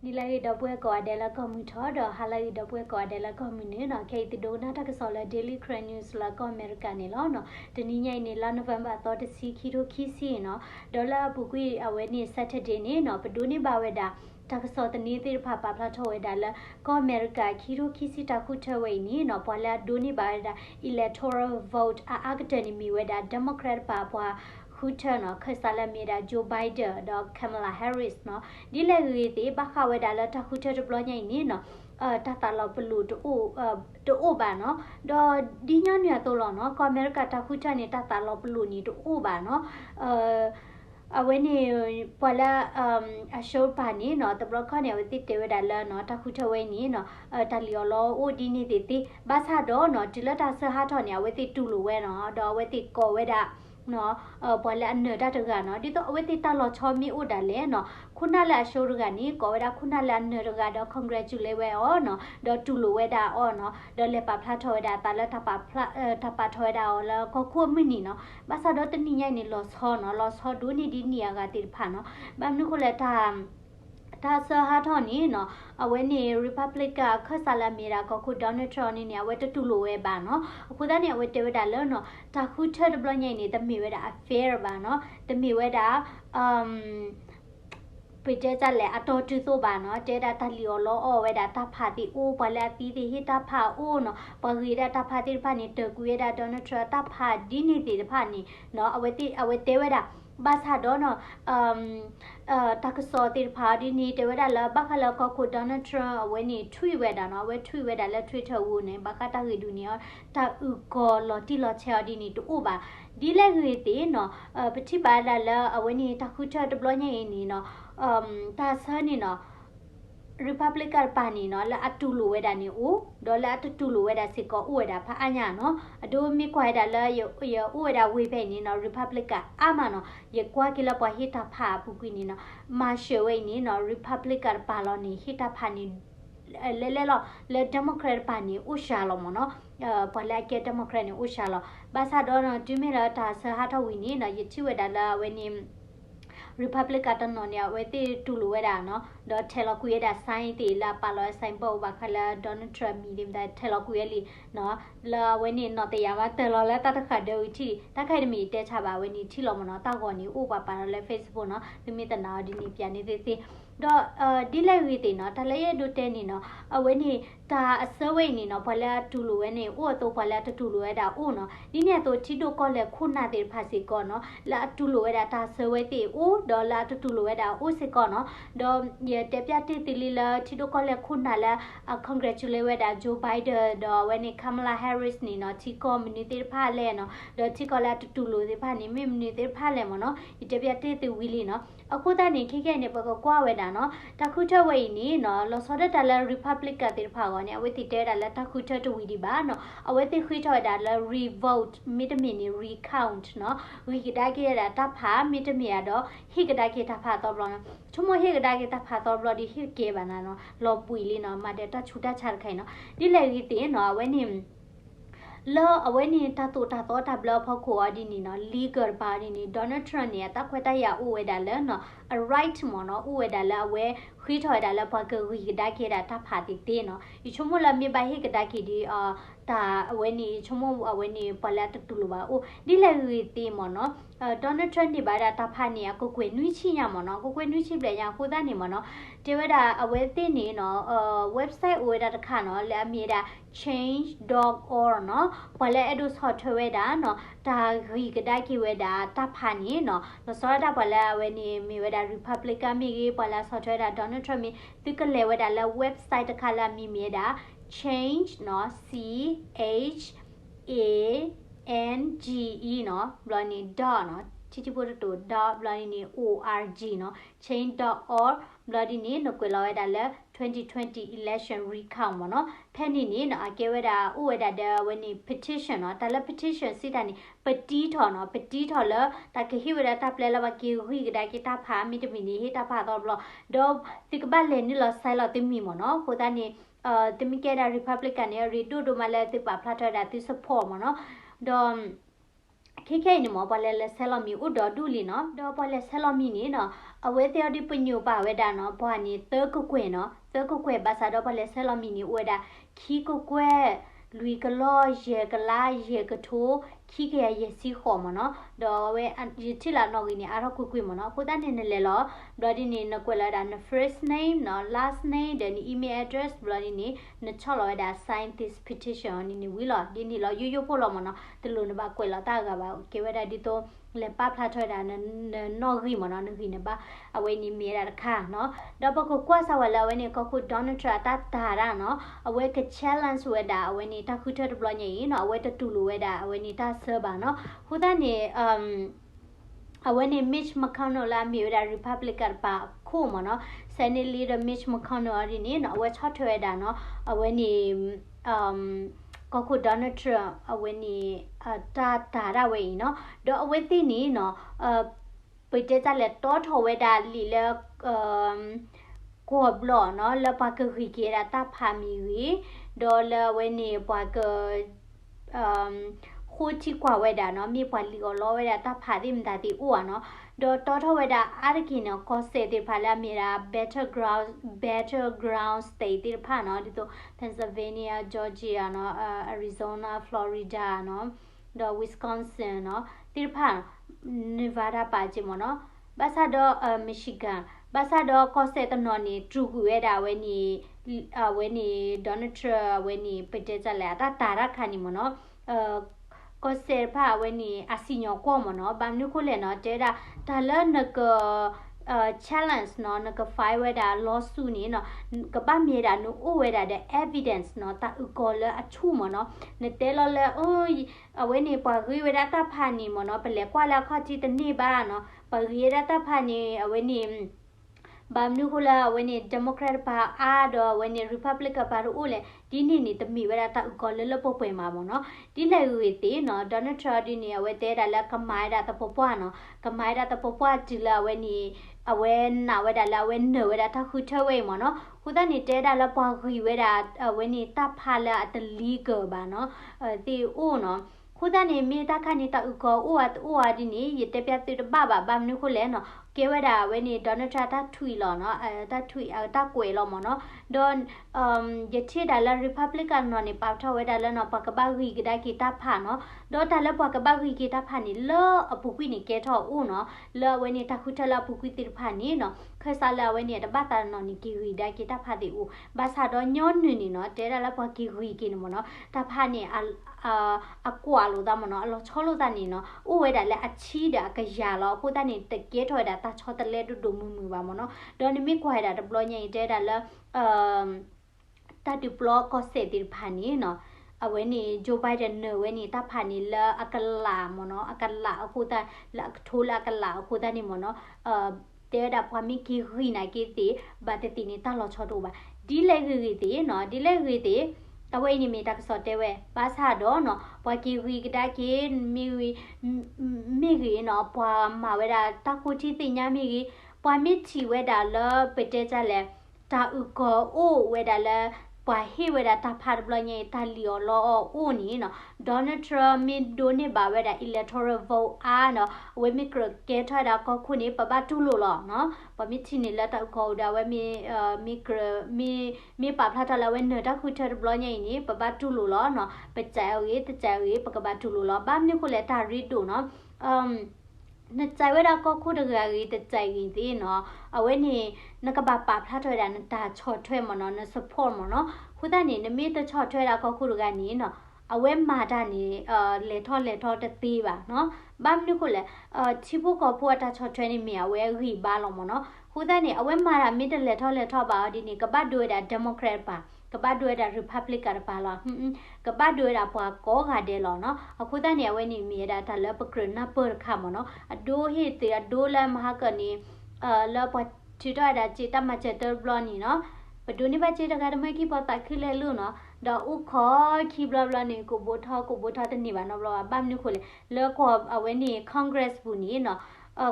Nilai double coadella commutor or halai double coadella communino, Kate Donata Sola Daily Crane News la Americanilano, the Nina in La November thought to see Kiro Kisino, Dola Bugui Aweni Saturday Nino, Peduni Baweda. Takaso the neither Papa Plateau Dalla, Go America, Kiro Kisi Takuta Wayne, no Pola Duni Bada, electoral vote Agatani Miweda, Democrat Papa. Hutano, Kasalamida, Joe Biden, dog Kamala Harris, no, Dilay Bakaweda, Takuta to Blonya Nino, Tatala Bulu to Obano, do Dinya Tolono, America Takutani Tatala Bluni to Obano, when Pola a show pani, no, the Brocone with it, David Allen, no, Takuta Wayne, no, Taliolo, Udini, Basado, no, Tilata Sahatonia with it Tulu, no, do with it go with that. No, Pola and Nerdaga, no, did the way talo Tommy Udale, no, Kunala Shorugani, Goda Kunala Nergada, congratulate or no, the Tulueda or no, the Lepa Platoida, Tapatoida or Coco Minino, Basadot Niani lost honor, lost Hoduni Dinia Pano, Bamnucoleta. Tasa hatoni no aweni republica kasalamira ko Donald Trump ni awete tuluwe ba no kudani awete weda no takuta de blonya ni the miweda affair ba no the miweda Pijeta le atotu so ba no jeda taliolo o weda tapati o pala ti hita pa o no pagida tapati pani te kueda Donald Trump tapadi ni ti pani no awete weda Basadono Takasotir party need the Vedala Bakala Coco Donald Trump when he tree wedana where tree wedala Twitter woon Bakata Dunia Ta Uko Lotilo Chardini to Uba Dilegate no Petit Badala when he takucha the Blonya no Tasernino Republican Pani no la atulu wedani dola atulu weda siko ueda pa anyano do mi kwaida la yo ueda wipeni no Republican amano ye kwa kila pa hita pa bukwini no ma shewe ni no Republican paloni hita pani le Democrat pani ushalo mono pala ke Democrat ni ushalo basa dono dumira ta sa hata wini no ye chiweda la weni Republican nonia weti tuluera no do telokueda sign ti la palo sign bo bakala Donald Trump meeting that telokueli no la weni no te yama telo la ta kha de uti ta khai mi te cha ba weni ti lo mo ta ko ni u ba pa le Facebook no mi ta na di ni pya ni ti do delay witi no ta le do te ni no weni ta survey ni no pala tulu weni o to pala ta tulu da o no ni ne to ti do ko le khuna de phasi ko no la tulu da ta survey ti o dollar to tulueda usikono do ye tepya tilila chido kole kunala congratulate Joe Biden do when Kamala Harris ni no ti community phale no do ti kola to tulu de phani community phale mo no tepya ti wili no akuta ni khike ne pako kwa weda no takuta wei ni no lo soda dala republic ti phago ne aweti te dala takuta to wili ba no aweti khito dala revote midmini recount no wikida ke da ta pha midmi do Higdaki tapato blon. Tumo higdaki tapato bloody higge banano, lo puilino, madeta chuta charcaino. Dilagiti no when him. Lo when he tato tablo pocoadini no legal party Donald Trump ta queta ya ueda no a right mono uedala where Hitoidala Paka Higdaki tapati tino. Ichumula mi by higdaki di ta when he chumo when he palata tuluba o dilagiti mono. Donald Trump di bada tapania ko kwenuichi yamono ko kwenuichi blenya ko dani mono teweda awete ni no website weda kano la mira change.org no pala edu software no ta higdaki weda tapani no no sorada pala weni mi weda Republican mi pala software Donald Trump mi tikale weda la website kala mi meda change no CHANGE no blani da no chichipoto to da blani org no change.org bloody ni no kwela da 2020 election recount no penny ni no akeweda uweda da when petition no tala petition sitani petito no petito la ta ke hiweda ta plela ba ki hui da ki ta pha mi de mini hi ta pha do blo do tikba le ni lo sai lo ti mi mo no ko da ni Democrat Republican area do mala ti pa plata da ti support mo no do KK นี่หมอปอเลเซลมีอุดดูลีเนาะดอปอเลเซลมีนี่เนาะเอาไว้เตียวดิปญูปาเวดาเนาะปอนี่เตอกุกเวเนาะเตอกุกเวบาซาดอปอเลเซลมีนี่อวดาคีกุกเวลุยกะลอเยกะลาเยกะโทคีเกยซีขอมเนาะดอเวอันยิทิลานอกินี่อารากุกเวมเนาะคุดานี่เนเลลอดอดินี่นกวลาดาน first name เนาะ last name เดนี่ email address บลอดินี่นชอลอดา sign this petition นี่วิลอดินี่ลอยูยูโพลอมเนาะตะลุนบากวลาตากะบาเกเวดาดิโตเลปาพลาทอดานนอกิมเนาะนกินบาเอาไว้นี่มีราคาเนาะดอปกกว่าสาวลาเวนี่ก็คุดอนทราตาตาราเนาะเอาไว้กะ challenge เวดาเอาไว้นี่ตาคุทดบลอนี่เนาะเอาไว้ตะตุลูเวดาเอาไว้นี่ตาเซบาเนาะคุดานี่เอาไว้นี่ Mitch McConnell ลามีเวดา Republican ปาคู่มเนาะ Senate Leader Mitch McConnell อันนี้เนาะเอาไว้ชอตเวดาเนาะเอาไว้นี่ก็คือ Donald Trump เอาไว้นี่ตาราเวเนาะดอเอาไว้ที่นี่เนาะไปเจอจะเลตโทเวดาลีเลกวบหล่อเนาะแล้วปากคือเกียร์ตาพามีวีดอลเวนี่ปากคูที่กว่าเวดาเนาะมีปาลีก็ล้อเวดาตาพาดิมดาติอ้วนเนาะดอตอเวดาอาร์กินเนาะก็เซติพาลามีรา better ground state ติพาเนาะดิโต Pennsylvania Georgia เนาะArizona Florida เนาะดอ Wisconsin เนาะติพา Nevada ปาจิมเนาะบาซาดอMichiganบาซาดอก็เซตนอนี่ทรูกูเวดาเวนี่ดอนัลด์ทรัมป์เวนี่เปเจจะแลตาราคานิมเนาะก็เซพาเวนี่อาซิญอกอมเนาะบามนุคุเลเนาะเจดาตาเลนกchallenge เนาะนกไฟเวดา lawsuit นี่เนาะกะบะเมดานูโอเวดา the evidence เนาะตาอุกอลอะชูมเนาะเนเตลเลโอ้ยเอาไว้นี่ปะคือเวดาตาพานี่มเนาะเปเลกว่าแล้วข้อที่ตนี่บ้าเนาะปะคือเวดาตาพานี่เอาไว้นี่บามนุคุลาเวนี่เดโมแครตปาอาดอเวนี่รีพับลิกันปารูเลดีนี่ตมีเวลาตาอุกอลเลปปวยมาบ่เนาะดีเลยเวติเนาะดอนัลด์ทรัมป์ดีนี่เวเตดาละกะไมดาตะปปวเนาะกะไมดาตะปปวจิลาเวนี่အဝဲနာဝဲဒါလာဝဲနဝဲဒါတခုထဝဲမနော်ခုဒနီတဲဒါလပွားခီဝဲဒါဝဲနီတဖာလာတလီကဘာနော်တီအိုနော်ခုဒနီမေတာခနီတဥကောအိုဝဒီနီယတပြတ်တဘဘာမနုခုလဲနော်ကေဝဲဒါဝဲနီဒေါ်နယ်ထရာတာထွီလောနော်တာထွီတာကွယ်လောမနော်ဒွန်ယတိဒါလာရီပတ်ဘလစ်ကန်နော်နီပေါထဝဲဒါလနော်ပကဘာဝီကဒါကီတာဖာနော်ဒေါ်တာလပကဘာဝီကီတာဖာနီလောအပူကွီနီကဲထောဦးနော်လောဝဲနီတခုထလာပူကွီတိဖာနီနော်ခဲဆာလာဝဲနီတပတ်တာနော်နီကီဝီဒါကီတာဖာတီဦးဘာသာတော့ညောနီနီနော်တဲဒါလပကီဝီကီနော်နော်တာဖာနီအကွာလို့ဒါမနော်အလောချောလို့ဒါနီနော်ဥဝဲဒါလည်းအချီးတာကရလောခုဒါနီတကဲထော်ဒါတာချောတလဲဒူမူပါမနော်ဒေါ်နီမီကွာဒါဒပလောညင်တဲဒါလတာဒီပလောကောစေတီဖာနီနော်အဝဲနီဂျိုဘိုင်ဒန်နဝဲနီတာဖာနီလာအကလာမနော်အကလာအခုတာလာထိုးလာကလာအခုတာနီမနော်တဲဒါပွားမီကီရီနာကီတီဘာတတီနီတာလောချောတော့ပါဒီလေရီတီနော်ဒီလေရီတီတဝဲနီမီတာကစောတဲဝဲပါစာတော့နော်ပွားကီရီကဒါကီမီရီနော်ပွားမဝဲဒါတခုတီတင်ညာမီရီပွားမီချီဝဲဒါလပတဲကြလဲတာဥကောအိုဝဲဒါလဲပွားဟိဝဲဒါတာဖာဘလညေတာလီယောလောအိုနီနော်ဒေါ်နယ်ထရမင်ဒိုနေဘာဝဲဒါ electoral vote အာနော်ဝဲမီကရကဲထဒါကခုနေပပတူလို့လောနော်ပမီချီနေလက်တော့ကောဒါဝဲမီပပလာတလာဝဲနေတာခုထဘလညေနီပပတူလို့လောနော်ပကြဲဝေတကြဲဝေပကပတူလို့လောဘာမီခုလဲတာရီတူနော်နကြိုင်ဝဲတာก็ခုတကကြီးတကြိုင်ကြီးသေးနော်အဝဲနေနကဘာပါဖလာထွဲတာနတာချော်ထွဲမနော်န support မနော်ခုတနေနမေတချော်ထွဲတာก็ခုတကနေနော်အဝဲမာတာနေလေထောတသေးပါနော်ဘာမနုခုလဲချီဖို့ကဖို့တာချော်ထွဲနေမြေအဝဲရီပါလောမနော်ခုတနေအဝဲမာတာမေတလေထောပါဒီနေကပတ်ဒွေတာ Democrat ပါကပတ်ဒွေတာ Republican ပါလားကပတ်ဒွေတာပွားကောခါတဲ့လောနော်အခုတနေအဝဲနေမြေတာဒါလပကရနာပရခမနော်အဒိုဟိတေအဒိုလမဟာကနီလောပချီတော့ဒါချီတမချက်တော်ဘလနီနော်ပဒိုနေပါချီတကရမကီပတာခိလေလို့နော်ဒါဥခောခိဘလဘလနီကိုဘိုထာတနေပါနော်ဘလဘမ်နုခိုလေလောကောအဝဲနေ Congress ဘူးနီနော်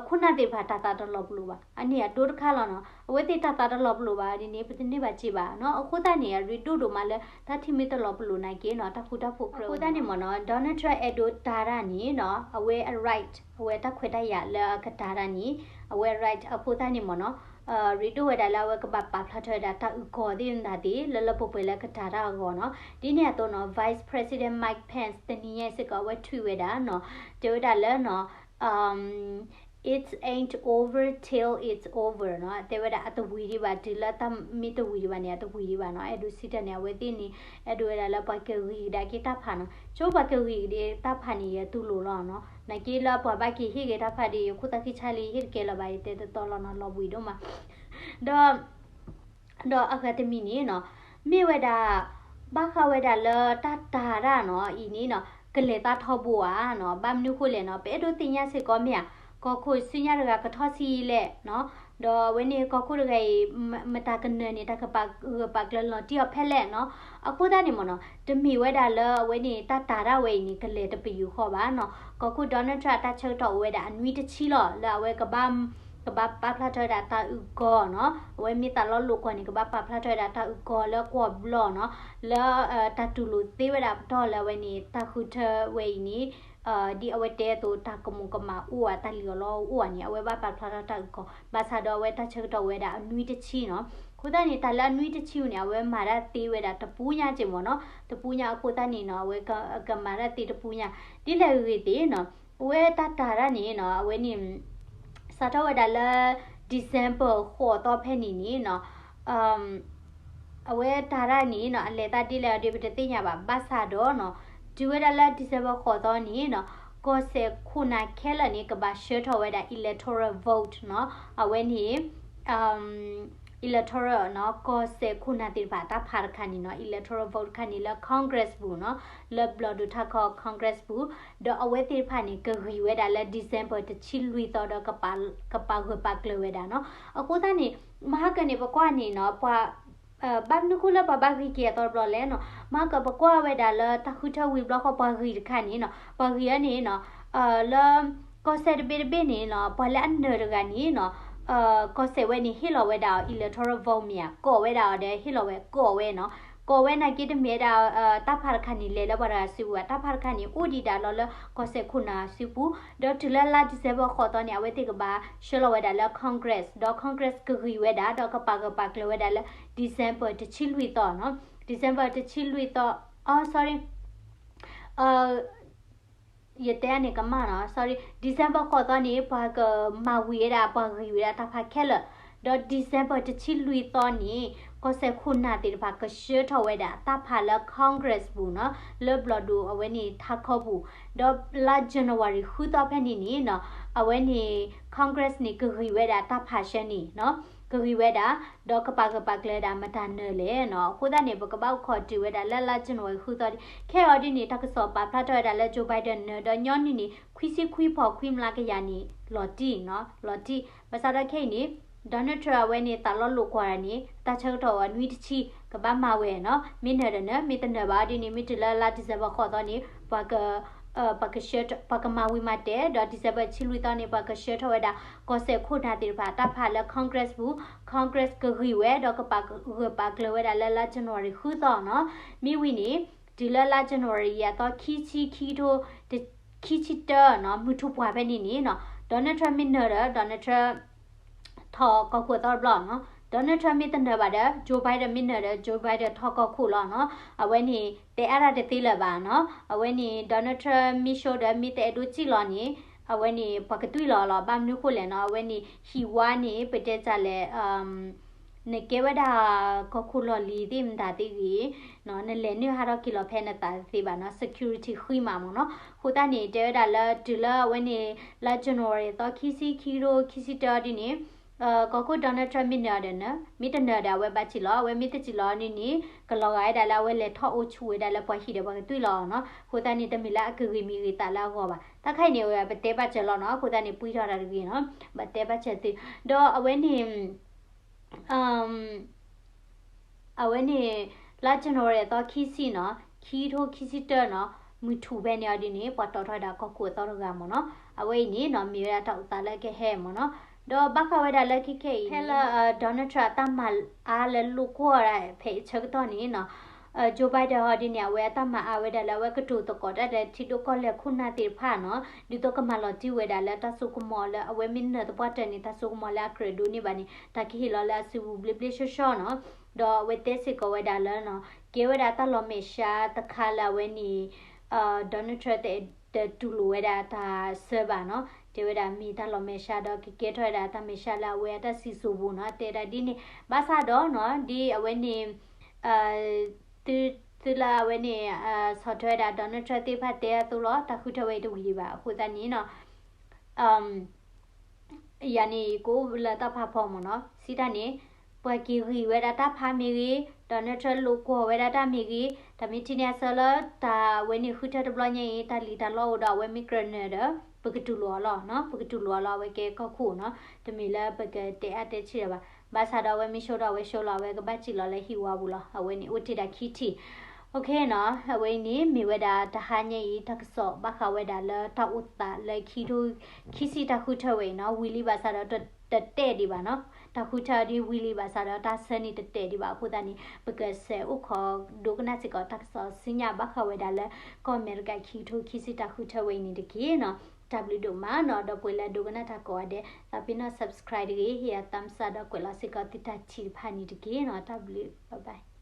ခုနတဲ့ဘာတာတော့လောဘလို့ပါအနည်းဒိုခါလောနော်အဝဲတိတာတော့လောဘလို့ပါဒီနေ့ပတိနေပါကြည့်ပါနော်အခုတနေရရီတူတို့မှလည်းဒါတိမီတော့လောဘလို့နိုင်ကေနော်တခုတဖို့ခရိုအခုတနေမနော်ဒေါ်နယ်ထရအဒိုဒါရနီနော်အဝဲ right အဝဲတခွေတရလာကဒါရနီအဝဲ right အခုတနေမနော်ရီတိုဝဒါလာဝကပပဖလာထဒါတာဥကောဒီန်ဒါဒီလလပပလကဒါရာကောနော်ဒီနေ့တော့နော် Vice President Mike Pence တနည်းရဲ့စကဝထွေဝဒါနော်ဒေဝဒါလဲနော်it ain't over till it's over နော်တေဝဒါအတဝီဒီပါဒီလာတမီတဝီဒီပါနေအတဝီဒီပါနော်အဲ့ဒူစီတနေဝဲတင်နေအဲ့ဒူရလာပကဝီဒါကိတာဖာနော်ချိုးပကဝီဒီတာဖာနေရတူလို့နော်နကေလာပဘကိဟိကေတာဖာဒီခုတခိချလီဟိကေလာဘိုင်တေတော်လောနော်လောဝီတော့မှာတော့အခတ်တမီနေနော်မေဝဒါဘာခဝဒါလတတာရနော်ဤနီနော်ကလေတာထောဘူอ่ะနော်ဘမ်နုခုလေနော်ပေဒိုတင်ရစစ်ကောမြကောခုစညရကကထောစီလေနော်တော့ဝင်းနေကောခုရကေမတာကနေနေတကပကလလောတီအဖဲလေနော်အခုတနေမနော်တမီဝဲဒါလဝင်းနေတတာရဝဲနေကလေတပီယူခေါ်ပါနော်ကောခုဒေါ်နယ်ထရတချုတ်တော့ဝဲဒါအနွီတချီလောလာဝဲကဘာကဘာပပလာထဒါတာဥကောနော်ဝဲမီတလောလုကောနေကဘာပပလာထဒါတာဥကောလောကောဘလောနော်လောတတူလူသေးဝဒါတော့လဝဲနေတာခုထဝဲနီဒီအဝဲတဲတူတာကမုကမာဥဝတလီလောဥဝနီအဝဲဘပပလာတာဥကောဘာသာတော့ဝဲတချက်တော့ဝဲဒါအနွီတချီနော်ခုတနေတာလနွီတချီနေဝဲမာရသေးဝဲဒါတပူးညာကျင်မောနော်တပူးညာအခုတနေနော်ဝဲကမာရတေတပူးညာဒီလေဝဲတေနော်ဝဲတတာရနေနော်အဝဲနေစာတော့ဒါလာ December ခေါ်တော့ဖဲနေနေနော်အဝဲဒါရနေနော်အလေတာတိလေဒီပတသိညာပါဘတ်စာတော့နော်ဒီဝဲဒါလာ December ခေါ်တော့နေနော်ကိုစေခုနာခဲလနေကဘာရှေထော်ဝဲဒါ electoral vote နော်အဝဲနေelectoral နော်ကိုစေခုနာတိဘာတာဖာခါနီနော် electoral vote ခါနီလာ congress ဘူးနော်လဘလဒူထခေါ် congress ဘူးတော့အဝဲတိဖာနီကရီဝဲဒါလဲ december တချီလူတော့ကပါဟပကလဝဲဒါနော်အခုတနေမဟာကနေပကွာနေနော်ပွာဘမ်နုခုလပဘဂီကီတော်ဘလလဲနော်မကပကွာဝဲဒါလဲတခုထဝီဘလခပဂီခါနီနော်ပဂီရနေနော်လကိုစေဘေနေနော်ပလန်နရကနီနော်ကိုစေဝဲနေဟီလောဝဲဒါ electoral vote မြာကိုဝဲဒါတဲ့ဟီလောဝဲကိုဝဲနော်ကိုဝဲနာကိတမေဒါတဖာခနီလေလဘရာစီဝတဖာခနီအိုဒီဒါလောလကိုစေခုနာစီပူဒေါ်တလလာဒီဆေဘခေါ်တော့နေအဝဲတိကဘာရှလောဝဲဒါလ congress ဒေါ် congress ကရီဝဲဒါဒေါ်ကပါကလဝဲဒါလ december တချီလူတော့နော် december တချီလူတော့sorry ရတဲ့နေကမနော် sorry december ခေါ်တော့နေဘာကမဝီရာဘာရီဝဲတာဖာခဲလဒေါ် december တချီလူတော့နေကိုစေခုနာတိဘာကရှေထော်ဝဲတာတာဖာလ congress ဘူးနော်လဘလဒူအဝဲနေထခေါ်ဘူးဒေါ်လာ january ခုတော့ဖက်နေနေနော်အဝဲနေ congress နေကရီဝဲတာတာဖာရှန်နေနော်ကရီဝဲတာဒေါ်ကပါကလဲတာမတန်နယ်လေနော်ခုတနေဘကပောက်ခေါ်တီဝဲတာလာ january ခုတော့ခဲအော်ဒီနေတကဆောပါဖလာတော့တာလဲဂျိုဘိုင်ဒန်ဒေါ်ညောင်းနေခွီစီခွီဖော်ခွီမလာကရနေလော်တီနော်လော်တီမစားတော့ခဲနေဒေါ်နယ်ထရဝဲနေတာလော်လိုကွာနေတာချုပ်တော့နွီတချီကဘာမဝဲနော်မင်းနဲ့နော်မင်းတနဘာဒီနေမီတလာဒီဇဘခေါ်တော့နေပကရှက်ပကမဝီမတဲ့ဒေါ်ဒီဇဘချီလူတော့နေပကရှက်ထော်ဒါကိုစေခုနာတိဘာတာဖာလ congress ဘူး congress ကရီဝဲဒေါ်ကပါကလဝဲဒါလာ january ခုတော့နော်မိဝီနေဒီလာ january ရတော့ခီထိုခီချီတာနော်မူထူပွားပဲနေနော်ဒေါ်နယ်ထရမင်းနော်ဒေါ်နယ်ထရထော်ကောက်ကွတော်ဘလောနော်ဒေါ်နယ်ထရမင်းတန်တယ်ပါတဲ့ဂျိုဘိုင်ဒန်မင်းနဲ့ဂျိုဘိုင်ဒန်ထော်ကောက်ခုလောနော်အဝဲနေတဲအရတဲ့သေးလပါနော်အဝဲနေဒေါ်နယ်ထရမီရှိုဒမီတဲဒူချီလောနေအဝဲနေပကတူလောဘမ်နုခုလဲနော်အဝဲနေဟီဝါနေပတဲ့ကြလဲနေကေဝဒါကခုလောလီဒီမဒါတီကြီးနော်နလဲနေဟာတော့ကီလိုဖဲနေတာစီပါနော် security ခွိမှာမနော်ဟိုတနေတဲဒါလာဒူလာဝဲနေလာ january တော့ခီစီတာဒီနေကောကိုဒေါ်နယ်ထရမင်းရတယ်နော်မိတနာဒါဝဲပတ်ချီလောဝဲမိတချီလောနီကလောဂိုင်ဒါလာဝဲလေထောအိုချူဝဲဒါလာပွားရှိတယ်ဘာတွေ့လောနော်ခိုတန်နေတမီလာအကူမီရီတာလာဟောပါတခိုင်နေဝဲပတဲပတ်ချလောနော်ခိုတန်နေပွီးထားတာကြီးနော်ပတဲပတ်ချက်တီတော့အဝဲနေအဝဲနေလာဂျန်နဝါရီတော့ခီစီနော်ခီထိုခီစီတာနော်မူထူပဲနေရဒီနေပတ်တော်ထားတာကောကိုတော်ကမနော် away ni no mi ra ta ta la ke he mo no do baka we da la ki ke hela Donald Trump ta mal a le lu ko ra phe chak to ni no Joe Biden ဟောဒီနေဝဲတမအဝဲတယ်လဲဝဲကတူတကောတဲ့တီတိုကောလဲခုနာတိဖာနော်ဒီတော့ကမလောတီဝဲတယ်လဲတဆုကမောလဲအဝဲမင်းနဲ့တပတ်တဲ့နေတဆုကမောလဲခရဒူနေပါနေတကီဟီလောလဲဆူဘလဘလရှောနော်တော့ဝဲတဲ့စစ်ကောဝဲတယ်လဲနော်ကေဝဲတာတလောမေရှာတခါလာဝဲနီDonald Trumpတဲ့တူလိုဝဲတာတာဆဘာနော်တေဝဒမီတလောမေရှာတော့ကေထွဲတာတမေရှာလာဝဲတစီဆူဘူးနော်တေတာဒီနေဘာသာတော့နော်ဒီအဝဲနေသူလာဝဲနေဆော့ထွဲတာ Donald Trump တိဖတ်တဲ့သူလောတခုထဝဲတူကြီးပါခုတန်နီနော်ယာနီကိုလာတဖဖော်မနော်စီတနေပွက်ကီရီဝဲတာတဖာမီရီ Donald Trump လိုကိုဝဲတာမီရီတမီတီနေဆလာတာဝဲနေခုထတဘလညေတာလီတာလောတော့ဝဲမီဂရနေတာပကတူလောလောနော်ပကတူလောလောဝဲကဲကောက်ခုနော်တမီလာပကတဲ့အတက်ချီပါဘာသာတော့ဝဲမီရှိုးတော့ဝဲရှိုးလာဝဲကပတ်ချီလောလဲဟီဝါဘူးလားအဝဲနေဥတီတာခီတီโอเคเนาะအဝိနေမိဝဒတဟညေတက်ဆော့ဘခဝဒလတဥတလေခီတူခီစီတခုထဝေเนาะဝီလီဘာသာတော့တတဲ့ဒီပါเนาะတခုထဒီဝီလီဘာသာတော့တဆနီတတဲ့ဒီပါခုတနီပကဆဲဥခောဒုကနာစီကတက်ဆော့စညာဘခဝဒလကောမေရကခီတူခီစီတခုထဝေနေတကေเนาะW တို့မှာတော့တော့ပွေလာဒုကနာတာကောတဲ့ပင်တော့ subscribe ရေးဟီယာ thumbs up တော့ကွလာစီကတိတချီဖာနီတကေเนาะ W bye bye